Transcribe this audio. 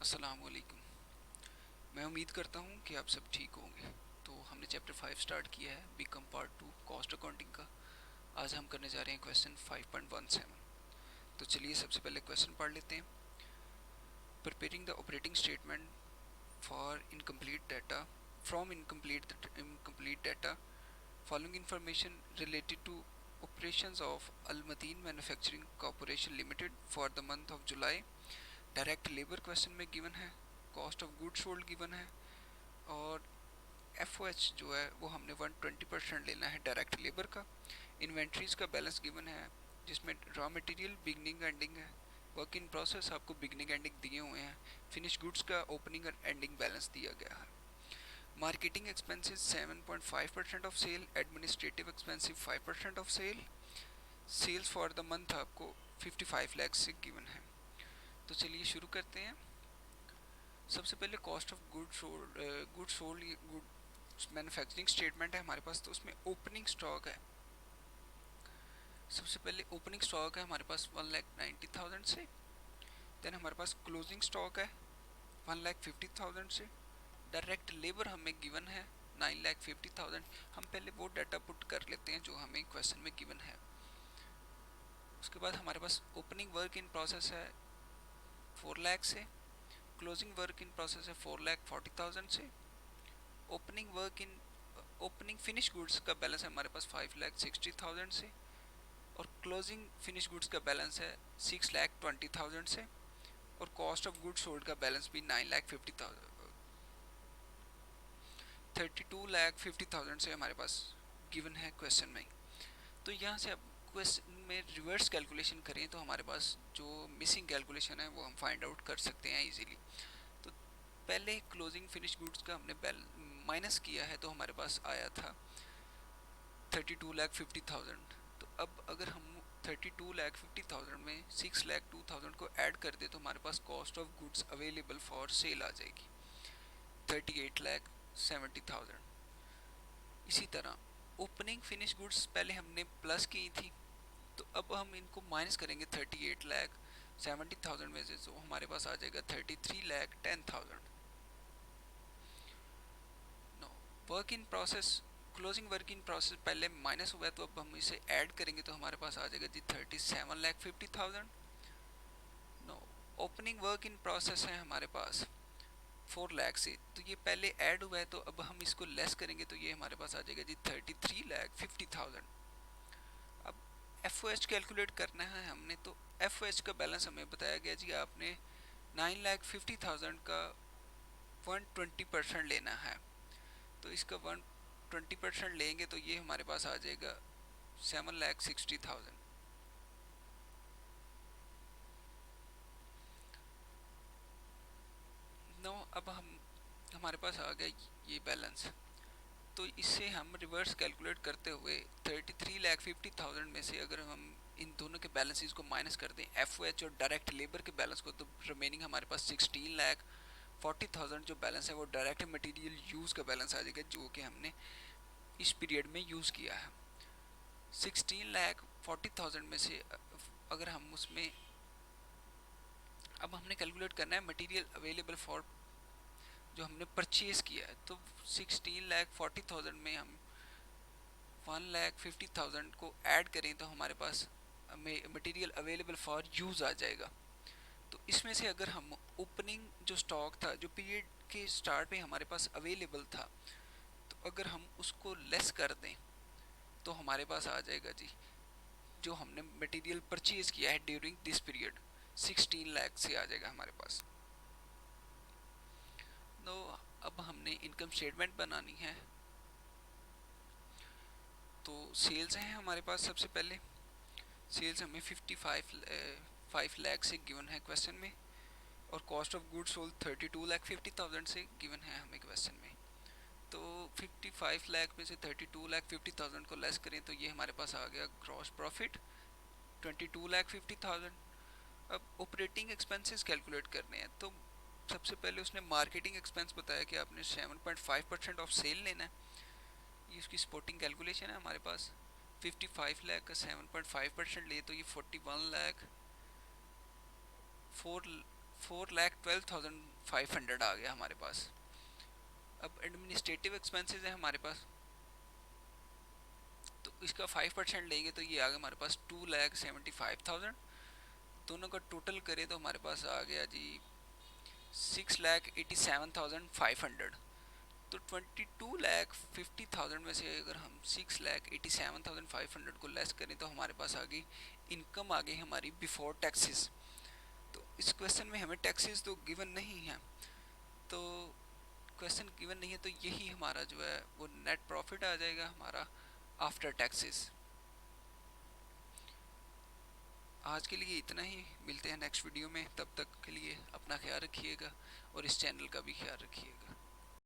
अस्सलाम वालेकुम। मैं उम्मीद करता हूँ कि आप सब ठीक होंगे। तो हमने चैप्टर 5 स्टार्ट किया है, बीकॉम पार्ट 2 कॉस्ट अकाउंटिंग का। आज हम करने जा रहे हैं क्वेश्चन 5.17। तो चलिए सबसे पहले क्वेश्चन पढ़ लेते हैं। Preparing the operating statement for incomplete data from incomplete data following information related to operations of Al-Madin Manufacturing Corporation Limited for the month of July। Direct labour question में गिवन है, cost of good sold given है, और F जो है वो हमने 120% लेना है डायरेक्ट लेबर का। इन्वेंट्रीज का बैलेंस गिवन है जिसमें रॉ मटेरियल बिगनिंग एंडिंग है, वर्क इन प्रोसेस आपको बिगनिंग एंडिंग दिए हुए हैं, फिनिश गुड्स का ओपनिंग और एंडिंग बैलेंस दिया गया है। Marketing expenses 7.5% of sale, administrative expensive 5% of sale. Sales for the month आपको 55 लाख से गिवन है। तो चलिए शुरू करते हैं। सबसे पहले cost of good manufacturing statement है हमारे पास, तो उसमें ओपनिंग स्टॉक है। सबसे पहले ओपनिंग स्टॉक है हमारे पास 1,90,000 से। देन हमारे पास क्लोजिंग स्टॉक है 1,50,000 से। डायरेक्ट लेबर हमें गिवन है 9,50,000। हम पहले वो डाटा पुट कर लेते हैं जो हमें क्वेश्चन में गिवन है। उसके बाद हमारे पास ओपनिंग वर्क इन प्रोसेस है 4 लाख से, क्लोजिंग वर्क इन प्रोसेस है 4,40,000 से। ओपनिंग फिनिश गुड्स का बैलेंस है हमारे पास 5,60,000 से, और क्लोजिंग फिनिश गुड्स का बैलेंस है 6,20,000 से, और कॉस्ट ऑफ गुड्स सोल्ड का बैलेंस भी 32,50,000 से हमारे पास गिवन है क्वेश्चन में। तो यहाँ से अब क्वेश्चन में रिवर्स कैलकुलेशन करें तो हमारे पास जो मिसिंग कैलकुलेशन है वो हम फाइंड आउट कर सकते हैं इजीली। तो पहले क्लोजिंग फिनिश गुड्स का हमने माइनस किया है तो हमारे पास आया था 32,50,000। तो अब अगर हम 32,50,000 में 6,02,000 को ऐड कर दे तो हमारे पास cost of goods available for sale आ जाएगी 38,70,000। इसी तरह ओपनिंग फिनिश गुड्स पहले हमने प्लस की थी, तो अब हम इनको माइनस करेंगे 38,70,000 में से, तो हमारे पास आ जाएगा 33,10,000। No, work in process, closing work in process पहले माइनस हुआ है तो अब हम इसे ऐड करेंगे तो हमारे पास आ जाएगा जी 37,50,000। No, opening work in process है हमारे पास 4 लाख से, तो ये पहले ऐड हुआ है तो अब हम इसको लेस करेंगे तो ये हमारे पास आ जाएगा जी 33,50,000। अब एफ कैलकुलेट करना है हमने, तो एफ का बैलेंस हमें बताया गया जी आपने 9,50,000 का 120% लेना है। तो इसका 120% लेंगे तो ये हमारे पास आ जाएगा 7,60,000। नो, अब हमारे पास आ गया ये बैलेंस। तो इससे हम रिवर्स कैलकुलेट करते हुए 33,50,000 में से अगर हम इन दोनों के बैलेंसेस को माइनस कर दें, एफ और डायरेक्ट लेबर के बैलेंस को, तो रिमेनिंग हमारे पास 16,40,000 जो बैलेंस है वो डायरेक्ट मटेरियल यूज़ का बैलेंस आ जाएगा जो कि हमने इस पीरियड में यूज़ किया है। 16,40,000 में से अगर हम उसमें अब हमने कैलकुलेट करना है मटेरियल अवेलेबल फॉर जो हमने परचेज किया है, तो 16,40,000 में हम 1,50,000 को ऐड करें तो हमारे पास मटेरियल अवेलेबल फॉर यूज़ आ जाएगा। तो इसमें से अगर हम ओपनिंग जो स्टॉक था जो पीरियड के स्टार्ट में हमारे पास अवेलेबल था, तो अगर हम उसको लेस कर दें तो हमारे पास आ जाएगा जी जो हमने मटेरियल परचेज किया है ड्यूरिंग दिस पीरियड 16 लाख से आ जाएगा हमारे पास। तो अब हमने इनकम स्टेटमेंट बनानी है, तो सेल्स हैं हमारे पास। सबसे पहले सेल्स हमें 5 लाख से गिवन है क्वेश्चन में, और कॉस्ट ऑफ गुड्स सोल्ड 32,50,000 से गिवन है हमें क्वेश्चन में। तो 55 लाख में से 32,50,000 को लेस करें तो ये हमारे पास आ गया ग्रॉस प्रॉफिट 22,50,000। अब ऑपरेटिंग एक्सपेंसेस कैलकुलेट करने हैं, तो सबसे पहले उसने मार्केटिंग एक्सपेंस बताया कि आपने 7.5% ऑफ सेल लेना है। ये उसकी स्पोर्टिंग कैलकुलेशन है हमारे पास। 55 लाख का 7.5% ले तो ये 41 लाख 4,12,500 आ गया हमारे पास। अब एडमिनिस्ट्रेटिव एक्सपेंसेस है हमारे पास, तो इसका 5% लेंगे तो ये आ गया हमारे पास 2,75,000। दोनों का टोटल करें तो हमारे पास आ गया जी 6,87,500। तो 22,50,000 में से अगर हम 6,87,500 को लेस करें तो हमारे पास आ गई इनकम, आ गई हमारी बिफोर टैक्सेस। तो इस क्वेश्चन में हमें टैक्सेस तो गिवन नहीं है, तो क्वेश्चन गिवन नहीं है तो यही हमारा जो है वो नेट प्रॉफिट आ जाएगा हमारा आफ्टर टैक्सेस। आज के लिए इतना ही, मिलते हैं नेक्स्ट वीडियो में। तब तक के लिए अपना ख्याल रखिएगा और इस चैनल का भी ख्याल रखिएगा।